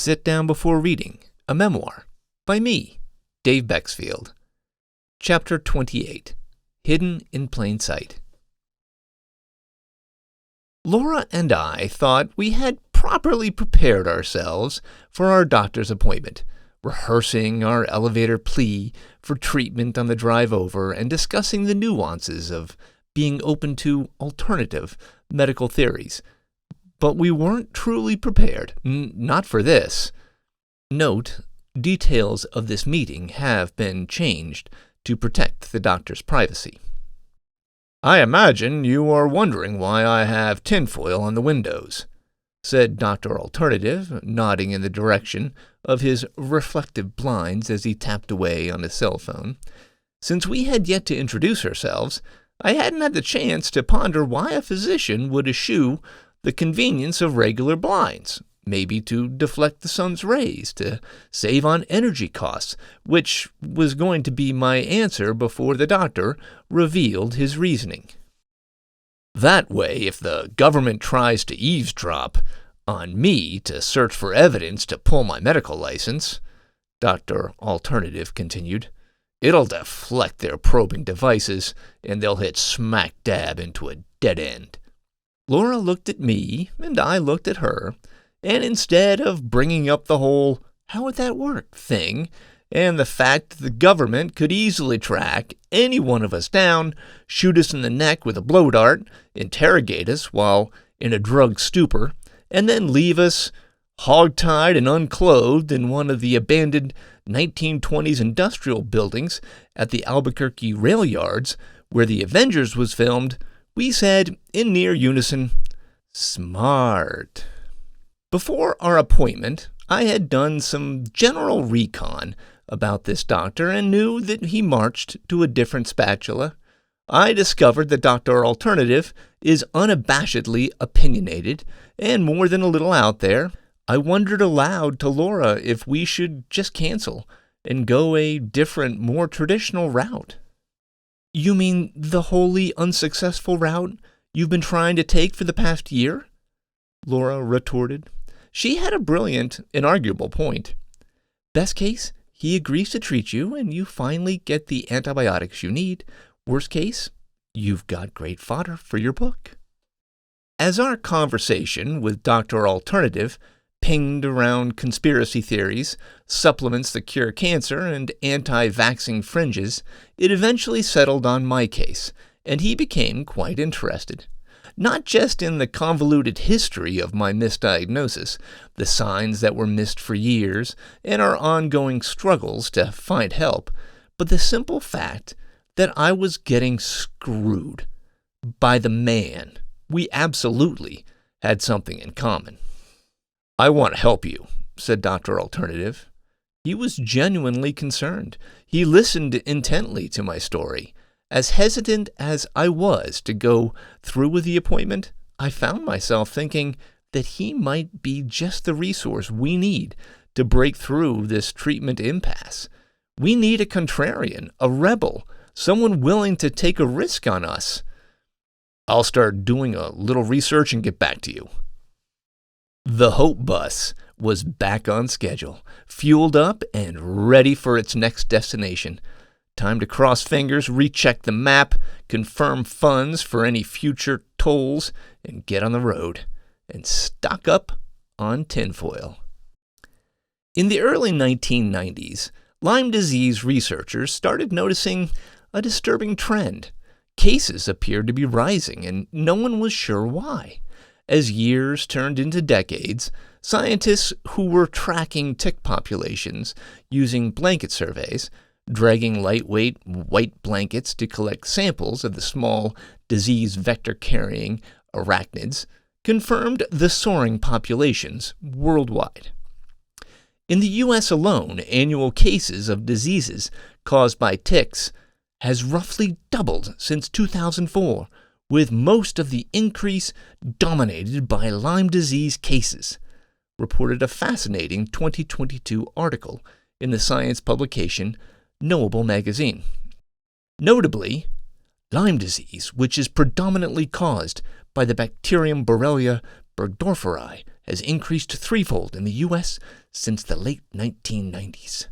Sit Down Before Reading, a memoir, by me, Dave Bexfield. Chapter 28, Hidden in Plain Sight. Laura and I thought we had properly prepared ourselves for our doctor's appointment, rehearsing our elevator plea for treatment on the drive over and discussing the nuances of being open to alternative medical theories. But we weren't truly prepared, not for this. Note, details of this meeting have been changed to protect the doctor's privacy. "I imagine you are wondering why I have tinfoil on the windows," said Dr. Alternative, nodding in the direction of his reflective blinds as he tapped away on his cell phone. Since we had yet to introduce ourselves, I hadn't had the chance to ponder why a physician would eschew the convenience of regular blinds, maybe to deflect the sun's rays, to save on energy costs, which was going to be my answer before the doctor revealed his reasoning. That way, if the government tries to eavesdrop on me to search for evidence to pull my medical license, Dr. Alternative continued, it'll deflect their probing devices and they'll hit smack dab into a dead end. Laura looked at me, and I looked at her, and instead of bringing up the whole "how would that work" thing, and the fact that the government could easily track any one of us down, shoot us in the neck with a blow dart, interrogate us while in a drugged stupor, and then leave us hog-tied and unclothed in one of the abandoned 1920s industrial buildings at the Albuquerque rail yards where The Avengers was filmed, we said, in near unison, "Smart." Before our appointment, I had done some general recon about this doctor and knew that he marched to a different spatula. I discovered that Dr. Alternative is unabashedly opinionated and more than a little out there. I wondered aloud to Laura if we should just cancel and go a different, more traditional route. "You mean the wholly unsuccessful route you've been trying to take for the past year?" Laura retorted. She had a brilliant, inarguable point. Best case, he agrees to treat you and you finally get the antibiotics you need. Worst case, you've got great fodder for your book. As our conversation with Dr. Alternative pinged around conspiracy theories, supplements that cure cancer, and anti-vaxxing fringes, it eventually settled on my case, and he became quite interested. Not just in the convoluted history of my misdiagnosis, the signs that were missed for years, and our ongoing struggles to find help, but the simple fact that I was getting screwed by the man. We absolutely had something in common. "I want to help you," said Dr. Alternative. He was genuinely concerned. He listened intently to my story. As hesitant as I was to go through with the appointment, I found myself thinking that he might be just the resource we need to break through this treatment impasse. We need a contrarian, a rebel, someone willing to take a risk on us. "I'll start doing a little research and get back to you." The Hope Bus was back on schedule, fueled up and ready for its next destination. Time to cross fingers, recheck the map, confirm funds for any future tolls, and get on the road, and stock up on tinfoil. In the early 1990s, Lyme disease researchers started noticing a disturbing trend. Cases appeared to be rising, and no one was sure why. As years turned into decades, scientists who were tracking tick populations using blanket surveys, dragging lightweight white blankets to collect samples of the small disease vector-carrying arachnids, confirmed the soaring populations worldwide. In the U.S. alone, annual cases of diseases caused by ticks has roughly doubled since 2004, with most of the increase dominated by Lyme disease cases, reported a fascinating 2022 article in the science publication Knowable magazine. Notably, Lyme disease, which is predominantly caused by the bacterium Borrelia burgdorferi, has increased threefold in the U.S. since the late 1990s.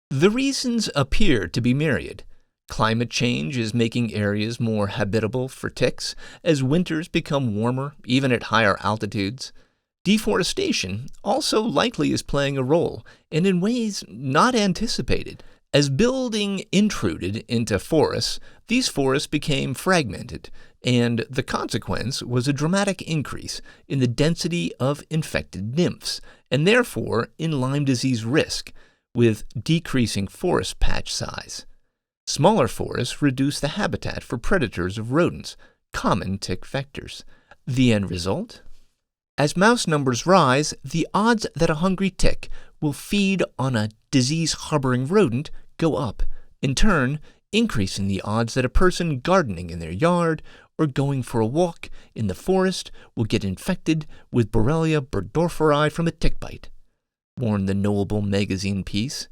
The reasons appear to be myriad. Climate change is making areas more habitable for ticks as winters become warmer, even at higher altitudes. Deforestation also likely is playing a role, and in ways not anticipated. As building intruded into forests, these forests became fragmented, and the consequence was a dramatic increase in the density of infected nymphs, and therefore in Lyme disease risk, with decreasing forest patch size. Smaller forests reduce the habitat for predators of rodents, common tick vectors. The end result? As mouse numbers rise, the odds that a hungry tick will feed on a disease-harboring rodent go up, in turn increasing the odds that a person gardening in their yard or going for a walk in the forest will get infected with Borrelia burgdorferi from a tick bite, warned the Knowable magazine piece.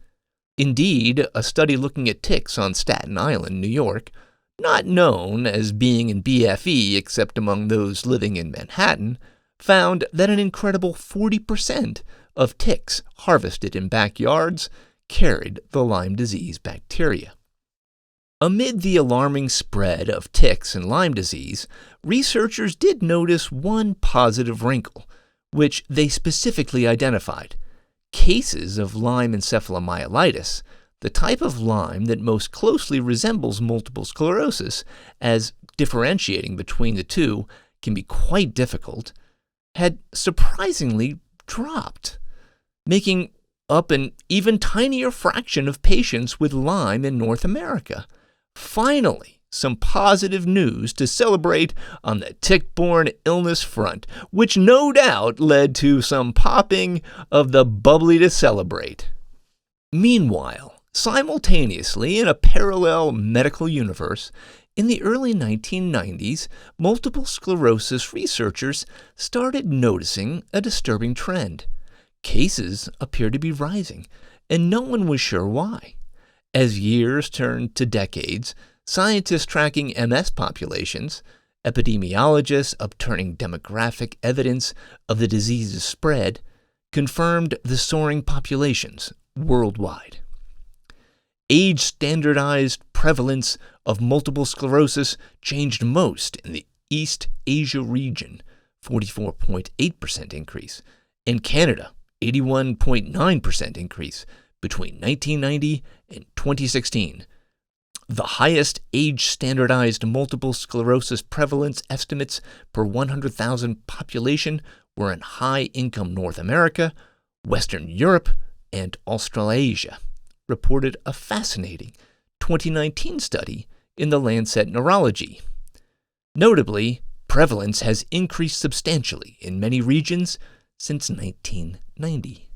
Indeed, a study looking at ticks on Staten Island, New York, not known as being in BFE except among those living in Manhattan, found that an incredible 40% of ticks harvested in backyards carried the Lyme disease bacteria. Amid the alarming spread of ticks and Lyme disease, researchers did notice one positive wrinkle, which they specifically identified: cases of Lyme encephalomyelitis, the type of Lyme that most closely resembles multiple sclerosis, as differentiating between the two can be quite difficult, had surprisingly dropped, making up an even tinier fraction of patients with Lyme in North America. Finally, some positive news to celebrate on the tick-borne illness front, which no doubt led to some popping of the bubbly to celebrate. Meanwhile, simultaneously in a parallel medical universe, in the early 1990s, multiple sclerosis researchers started noticing a disturbing trend. Cases appeared to be rising, and no one was sure why. As years turned to decades, scientists tracking MS populations, epidemiologists upturning demographic evidence of the disease's spread, confirmed the soaring populations worldwide. Age-standardized prevalence of multiple sclerosis changed most in the East Asia region, 44.8% increase, and Canada, 81.9% increase between 1990 and 2016. The highest age-standardized multiple sclerosis prevalence estimates per 100,000 population were in high-income North America, Western Europe, and Australasia, reported a fascinating 2019 study in the Lancet Neurology. Notably, prevalence has increased substantially in many regions since 1990.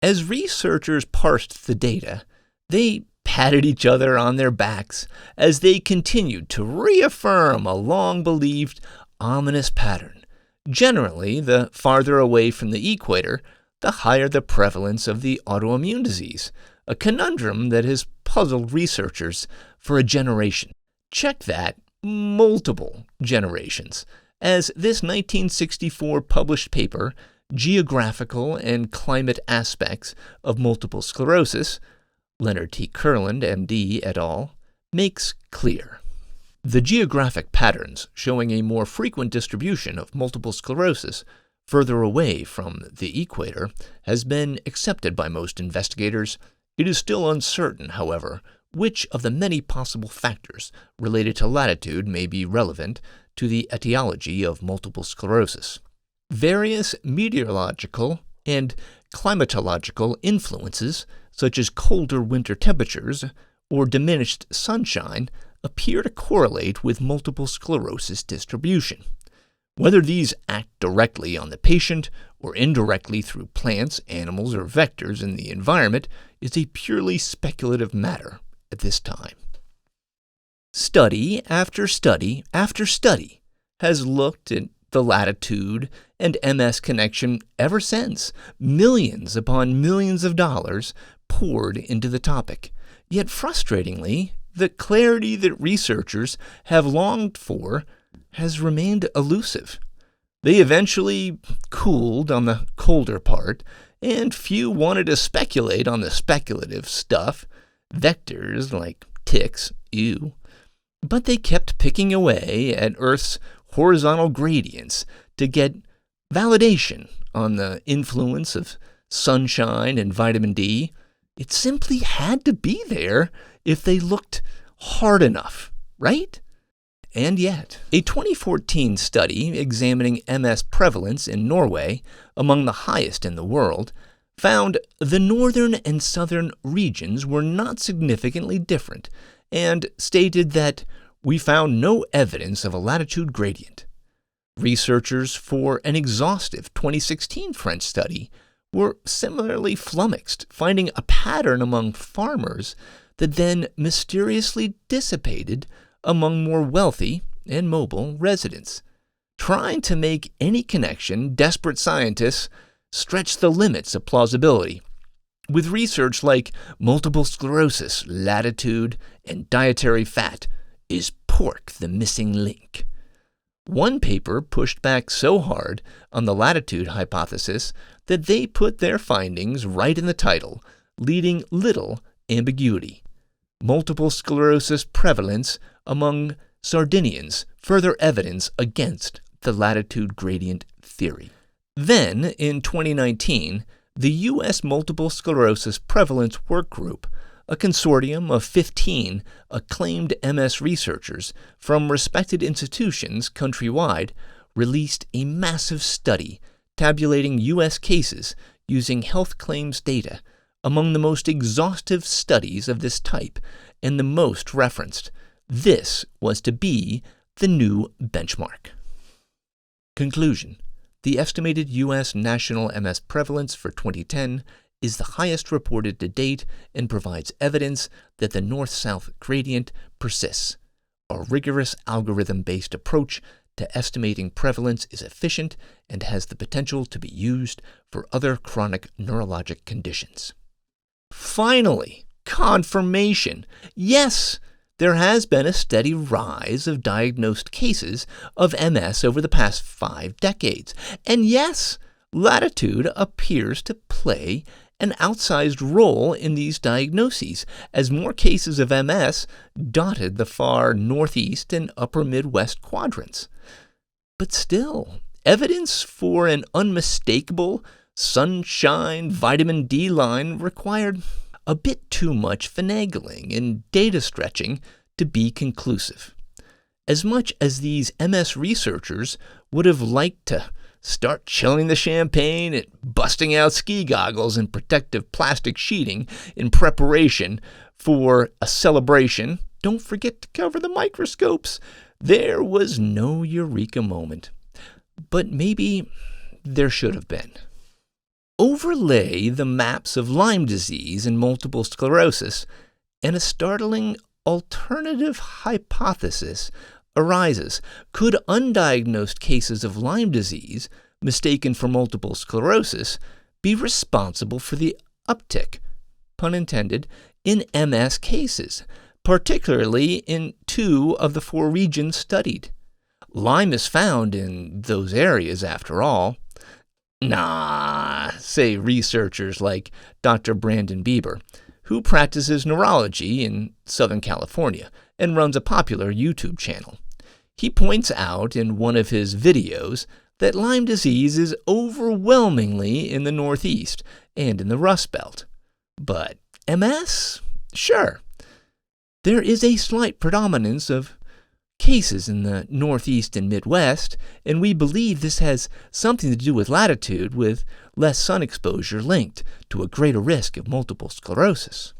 As researchers parsed the data, they patted each other on their backs as they continued to reaffirm a long-believed ominous pattern. Generally, the farther away from the equator, the higher the prevalence of the autoimmune disease, a conundrum that has puzzled researchers for a generation. Check that, multiple generations, as this 1964 published paper, Geographical and Climate Aspects of Multiple Sclerosis, Leonard T. Kurland, M.D., et al., makes clear. The geographic patterns showing a more frequent distribution of multiple sclerosis further away from the equator has been accepted by most investigators. It is still uncertain, however, which of the many possible factors related to latitude may be relevant to the etiology of multiple sclerosis. Various meteorological and climatological influences, such as colder winter temperatures or diminished sunshine, appear to correlate with multiple sclerosis distribution. Whether these act directly on the patient or indirectly through plants, animals, or vectors in the environment is a purely speculative matter at this time. Study after study after study has looked at the latitude and MS connection ever since. Millions upon millions of dollars poured into the topic. Yet frustratingly, the clarity that researchers have longed for has remained elusive. They eventually cooled on the colder part and few wanted to speculate on the speculative stuff, vectors like ticks, ew. But they kept picking away at Earth's horizontal gradients to get validation on the influence of sunshine and vitamin D. It simply had to be there if they looked hard enough, right? And yet, a 2014 study examining MS prevalence in Norway, among the highest in the world, found the northern and southern regions were not significantly different, and stated that we found no evidence of a latitude gradient. Researchers for an exhaustive 2016 French study were similarly flummoxed, finding a pattern among farmers that then mysteriously dissipated among more wealthy and mobile residents. Trying to make any connection, desperate scientists stretch the limits of plausibility. With research like multiple sclerosis, latitude, and dietary fat, is pork the missing link? One paper pushed back so hard on the latitude hypothesis that they put their findings right in the title, leaving little ambiguity. Multiple sclerosis prevalence among Sardinians, further evidence against the latitude gradient theory. Then, in 2019, the U.S. Multiple Sclerosis Prevalence Work Group, a consortium of 15 acclaimed MS researchers from respected institutions countrywide, released a massive study tabulating U.S. cases using health claims data, among the most exhaustive studies of this type and the most referenced. This was to be the new benchmark. Conclusion. The estimated U.S. national MS prevalence for 2010 is the highest reported to date and provides evidence that the north-south gradient persists. A rigorous algorithm-based approach to estimating prevalence is efficient and has the potential to be used for other chronic neurologic conditions. Finally, confirmation. Yes, there has been a steady rise of diagnosed cases of MS over the past 5 decades. And yes, latitude appears to play an outsized role in these diagnoses, as more cases of MS dotted the far northeast and upper Midwest quadrants. But still, evidence for an unmistakable sunshine vitamin D line required a bit too much finagling and data stretching to be conclusive. As much as these MS researchers would have liked to start chilling the champagne and busting out ski goggles and protective plastic sheeting in preparation for a celebration, don't forget to cover the microscopes. There was no eureka moment. But maybe there should have been. Overlay the maps of Lyme disease and multiple sclerosis, and a startling alternative hypothesis arises. Could undiagnosed cases of Lyme disease, mistaken for multiple sclerosis, be responsible for the uptick, pun intended, in MS cases, particularly in 2 of the 4 regions studied? Lyme is found in those areas, after all. Nah, say researchers like Dr. Brandon Bieber, who practices neurology in Southern California and runs a popular YouTube channel. He points out in one of his videos that Lyme disease is overwhelmingly in the Northeast and in the Rust Belt. But MS? Sure. There is a slight predominance of cases in the Northeast and Midwest, and we believe this has something to do with latitude, with less sun exposure linked to a greater risk of multiple sclerosis.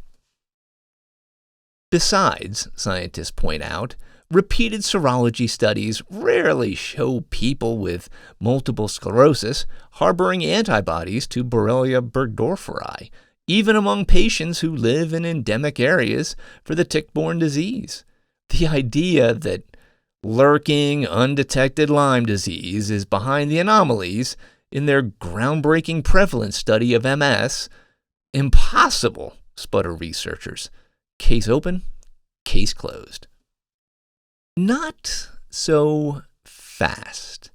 Besides, scientists point out, repeated serology studies rarely show people with multiple sclerosis harboring antibodies to Borrelia burgdorferi, even among patients who live in endemic areas for the tick-borne disease. The idea that lurking, undetected Lyme disease is behind the anomalies in their groundbreaking prevalence study of MS, impossible, sputter researchers. Case open, case closed. Not so fast.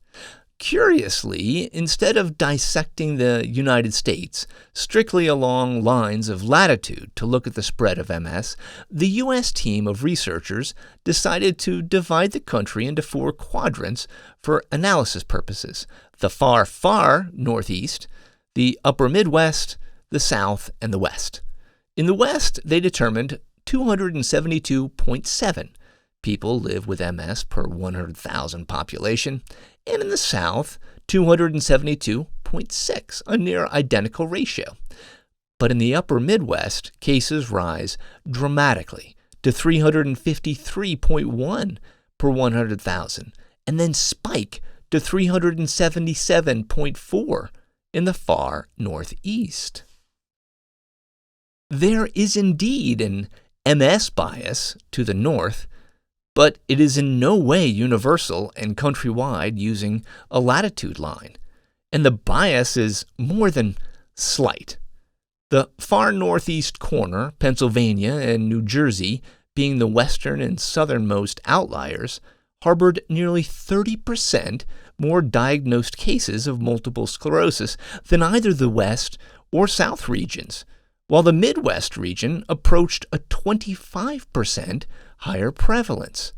Curiously, instead of dissecting the United States strictly along lines of latitude to look at the spread of MS, the U.S. team of researchers decided to divide the country into 4 quadrants for analysis purposes: the far, far northeast, the upper Midwest, the South, and the West. In the West, they determined 272.7 people live with MS per 100,000 population, and in the South, 272.6, a near identical ratio. But in the upper Midwest, cases rise dramatically to 353.1 per 100,000, and then spike to 377.4 in the far Northeast. There is indeed an MS bias to the north, but it is in no way universal and countrywide using a latitude line, and the bias is more than slight. The far northeast corner, Pennsylvania and New Jersey, being the western and southernmost outliers, harbored nearly 30% more diagnosed cases of multiple sclerosis than either the West or South regions, while the Midwest region approached a 25% higher prevalence.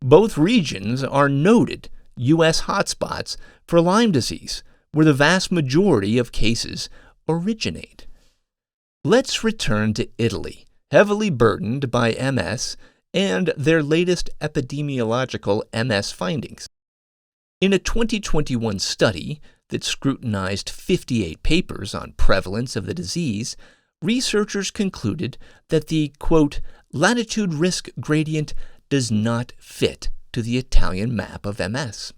Both regions are noted U.S. hotspots for Lyme disease, where the vast majority of cases originate. Let's return to Italy, heavily burdened by MS, and their latest epidemiological MS findings. In a 2021 study that scrutinized 58 papers on prevalence of the disease, researchers concluded that the, quote, latitude risk gradient does not fit to the Italian map of MS.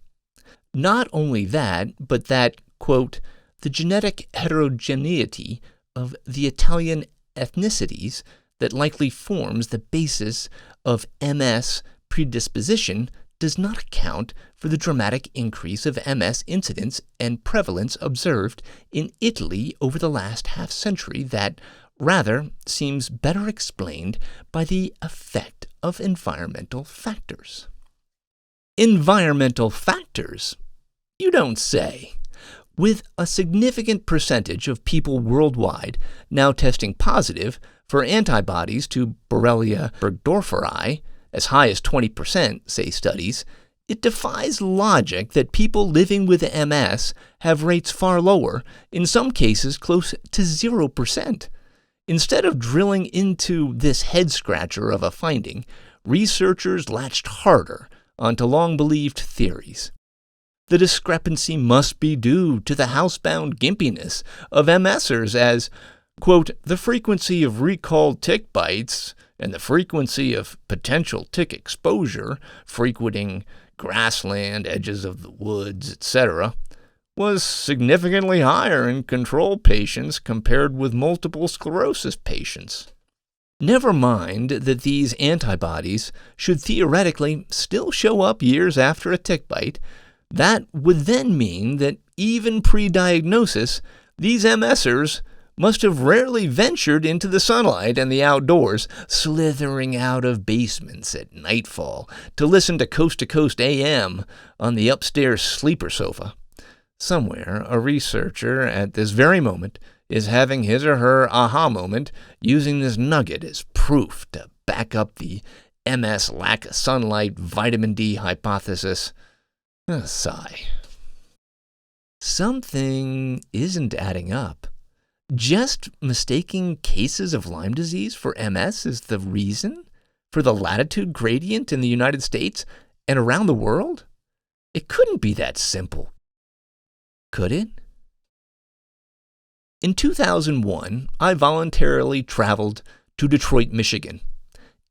Not only that, but that, quote, the genetic heterogeneity of the Italian ethnicities that likely forms the basis of MS predisposition does not account for the dramatic increase of MS incidence and prevalence observed in Italy over the last half-century that, rather, seems better explained by the effect of environmental factors. Environmental factors? You don't say. With a significant percentage of people worldwide now testing positive for antibodies to Borrelia burgdorferi, as high as 20%, say studies, it defies logic that people living with MS have rates far lower, in some cases close to 0%. Instead of drilling into this head-scratcher of a finding, researchers latched harder onto long-believed theories. The discrepancy must be due to the housebound gimpiness of MSers as, quote, the frequency of recalled tick bites and the frequency of potential tick exposure, frequenting grassland, edges of the woods, etc., was significantly higher in control patients compared with multiple sclerosis patients. Never mind that these antibodies should theoretically still show up years after a tick bite. That would then mean that even pre-diagnosis, these MSers must have rarely ventured into the sunlight and the outdoors, slithering out of basements at nightfall to listen to Coast AM on the upstairs sleeper sofa. Somewhere, a researcher at this very moment is having his or her aha moment using this nugget as proof to back up the MS lack of sunlight vitamin D hypothesis. A sigh. Something isn't adding up. Just mistaking cases of Lyme disease for MS is the reason for the latitude gradient in the United States and around the world? It couldn't be that simple. Could it? In 2001, I voluntarily traveled to Detroit, Michigan.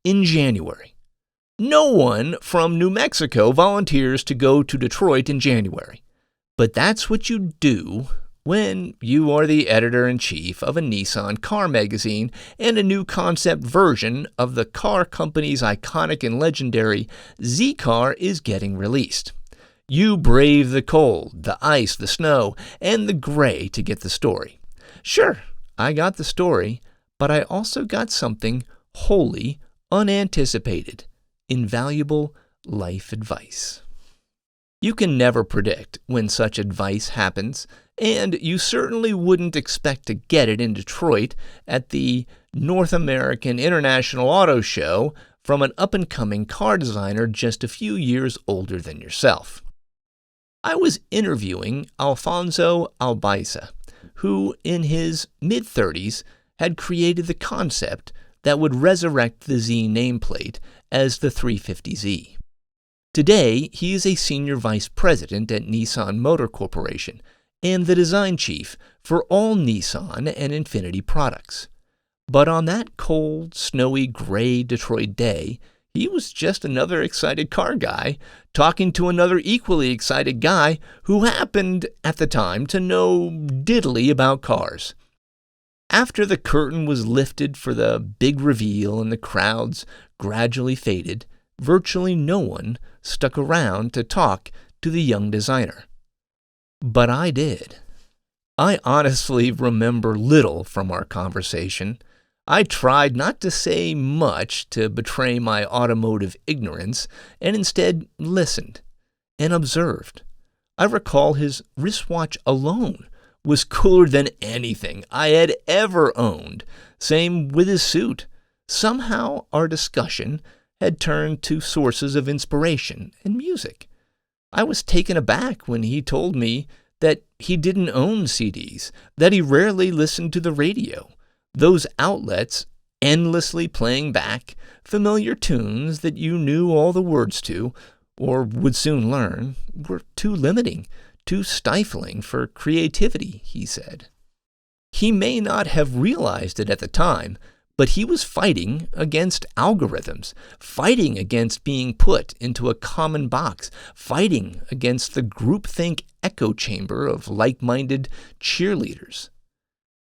In January. No one from New Mexico volunteers to go to Detroit in January. But that's what you do when you are the editor-in-chief of a Nissan car magazine and a new concept version of the car company's iconic and legendary Z-Car is getting released. You brave the cold, the ice, the snow, and the gray to get the story. Sure, I got the story, but I also got something wholly unanticipated, invaluable life advice. You can never predict when such advice happens, and you certainly wouldn't expect to get it in Detroit at the North American International Auto Show from an up-and-coming car designer just a few years older than yourself. I was interviewing Alfonso Albaiza, who in his mid-30s had created the concept that would resurrect the Z nameplate as the 350Z. Today, he is a senior vice president at Nissan Motor Corporation and the design chief for all Nissan and Infiniti products. But on that cold, snowy, gray Detroit day, he was just another excited car guy talking to another equally excited guy who happened, at the time, to know diddly about cars. After the curtain was lifted for the big reveal and the crowds gradually faded, virtually no one stuck around to talk to the young designer. But I did. I honestly remember little from our conversation. I tried not to say much to betray my automotive ignorance and instead listened and observed. I recall his wristwatch alone was cooler than anything I had ever owned. Same with his suit. Somehow our discussion had turned to sources of inspiration and music. I was taken aback when he told me that he didn't own CDs, that he rarely listened to the radio. Those outlets endlessly playing back familiar tunes that you knew all the words to, or would soon learn, were too limiting, too stifling for creativity, he said. He may not have realized it at the time, but he was fighting against algorithms, fighting against being put into a common box, fighting against the groupthink echo chamber of like-minded cheerleaders.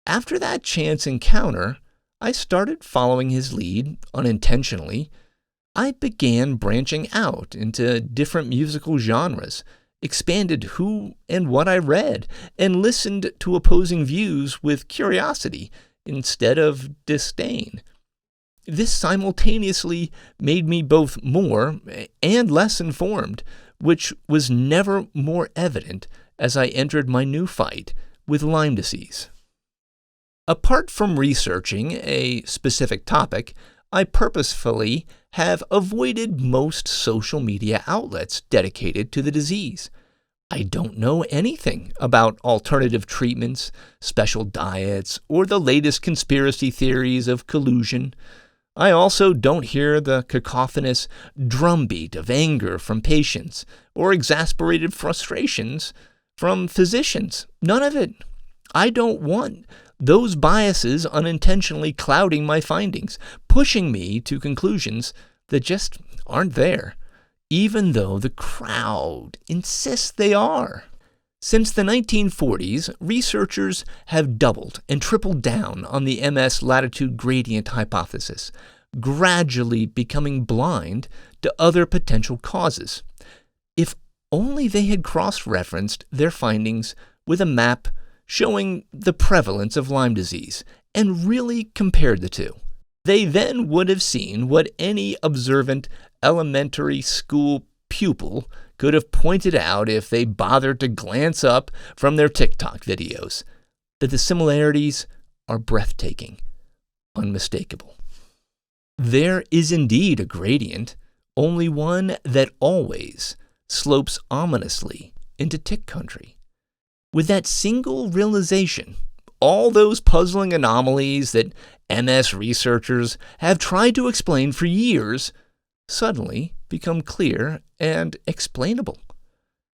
After that chance encounter, I started following his lead unintentionally. I began branching out into different musical genres, expanded who and what I read, and listened to opposing views with curiosity instead of disdain. This simultaneously made me both more and less informed, which was never more evident as I entered my new fight with Lyme disease. Apart from researching a specific topic, I purposefully have avoided most social media outlets dedicated to the disease. I don't know anything about alternative treatments, special diets, or the latest conspiracy theories of collusion. I also don't hear the cacophonous drumbeat of anger from patients or exasperated frustrations from physicians. None of it. I don't want those biases unintentionally clouding my findings, pushing me to conclusions that just aren't there, even though the crowd insists they are. Since the 1940s, researchers have doubled and tripled down on the MS latitude gradient hypothesis, gradually becoming blind to other potential causes. If only they had cross-referenced their findings with a map showing the prevalence of Lyme disease and really compared the two. They then would have seen what any observant elementary school pupil could have pointed out if they bothered to glance up from their TikTok videos, that the similarities are breathtaking, unmistakable. There is indeed a gradient, only one that always slopes ominously into tick country. With that single realization, all those puzzling anomalies that MS researchers have tried to explain for years suddenly become clear and explainable.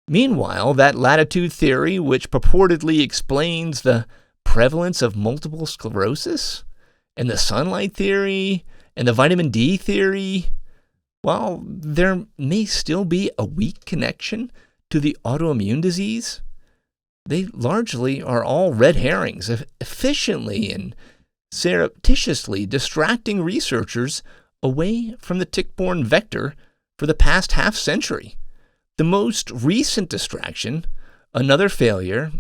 Meanwhile, that latitude theory, which purportedly explains the prevalence of multiple sclerosis, and the sunlight theory, and the vitamin D theory, while there may still be a weak connection to the autoimmune disease, they largely are all red herrings, efficiently and surreptitiously distracting researchers away from the tick-borne vector for the past half-century. The most recent distraction, another failure,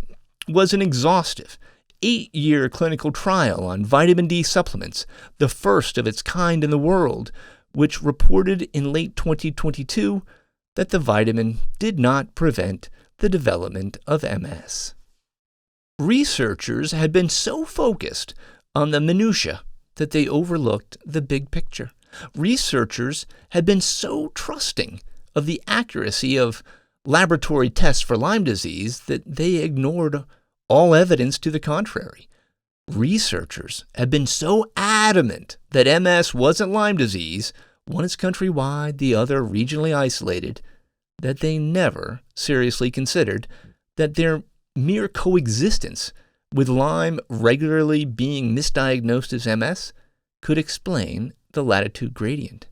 was an exhaustive 8-year clinical trial on vitamin D supplements, the first of its kind in the world, which reported in late 2022 that the vitamin did not prevent the development of MS. Researchers had been so focused on the minutiae that they overlooked the big picture. Researchers had been so trusting of the accuracy of laboratory tests for Lyme disease that they ignored all evidence to the contrary. Researchers had been so adamant that MS wasn't Lyme disease, one is countrywide, the other regionally isolated, that they never seriously considered that their mere coexistence with Lyme regularly being misdiagnosed as MS could explain the latitude gradient.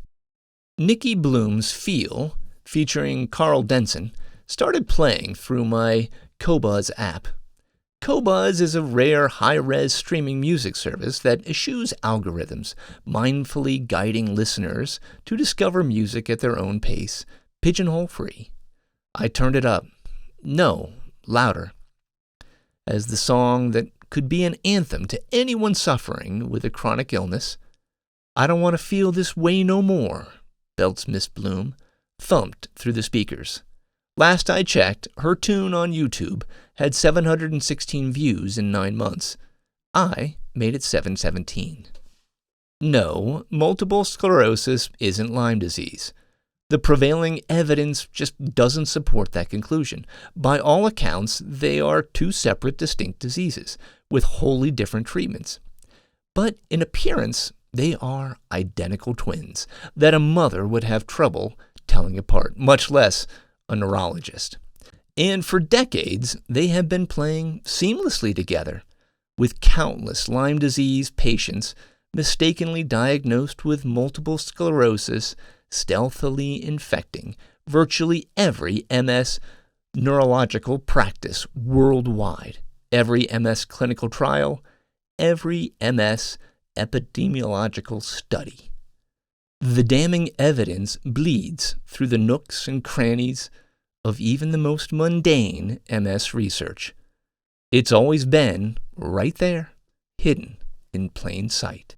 Nikki Bloom's Feel, featuring Carl Denson, started playing through my Qobuz app. Qobuz is a rare high-res streaming music service that eschews algorithms, mindfully guiding listeners to discover music at their own pace, pigeonhole-free. I turned it up. No, louder. As the song that could be an anthem to anyone suffering with a chronic illness, "I Don't Want to Feel This Way No More," belts Miss Bloom, thumped through the speakers. Last I checked, her tune on YouTube had 716 views in 9 months. I made it 717. No, multiple sclerosis isn't Lyme disease. The prevailing evidence just doesn't support that conclusion. By all accounts, they are two separate, distinct diseases with wholly different treatments. But in appearance, they are identical twins that a mother would have trouble telling apart, much less a neurologist. And for decades, they have been playing seamlessly together, with countless Lyme disease patients mistakenly diagnosed with multiple sclerosis stealthily infecting virtually every MS neurological practice worldwide, every MS clinical trial, every MS epidemiological study. The damning evidence bleeds through the nooks and crannies of even the most mundane MS research. It's always been right there, hidden in plain sight.